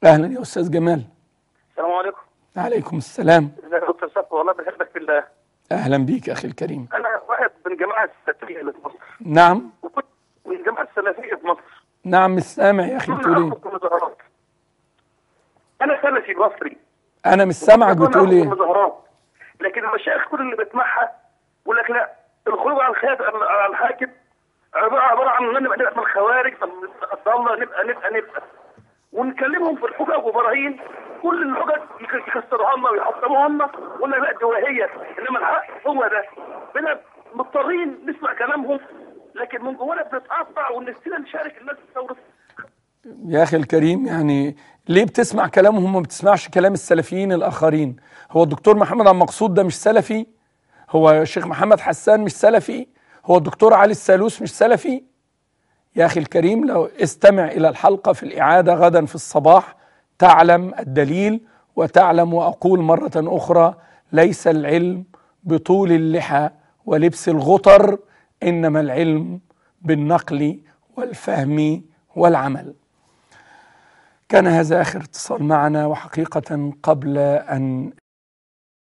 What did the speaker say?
أهلا يا أستاذ جمال. السلام عليكم. عليكم السلام. ازيك يا دكتور صفوة؟ والله بحبك في الله. أهلا بيك أخي الكريم. انا واحد من جماعه السلفيه اللي في مصر. نعم. وكنت من جماعه السلفيه في مصر. نعم مش سامع يا أخي كنا بتقول إيه؟ نخرج في مظاهرات. انا سلفي مصري. أنا مش سامعك وكنا بتقول نخرج في إيه؟ مظاهرات. لكن المشايخ كل اللي بتسمعها يقول لك لا، الخروج على الحاكم عباره عن ان نبقى من الخوارج، الله نبقى ونكلمهم في الحجج وبراهين. كل الحجج يكسروها لنا ويحطموها لنا ولا لا دي وهي، انما الحق هو ده. بنا مضطرين نسمع كلامهم، لكن من جوانا بنتقطع ونفسنا نشارك الناس في ثوره. يا أخي الكريم، يعني ليه بتسمع كلامهم وما بتسمعش كلام السلفيين الآخرين؟ هو الدكتور محمد عبد المقصود ده مش سلفي؟ هو الشيخ محمد حسان مش سلفي؟ هو الدكتور علي السالوس مش سلفي؟ يا أخي الكريم، لو استمع إلى الحلقة في الإعادة غدا في الصباح تعلم الدليل، وتعلم وأقول مرة أخرى: ليس العلم بطول اللحى ولبس الغطر، إنما العلم بالنقل والفهم والعمل. كان هذا آخر اتصال معنا، وحقيقة قبل أن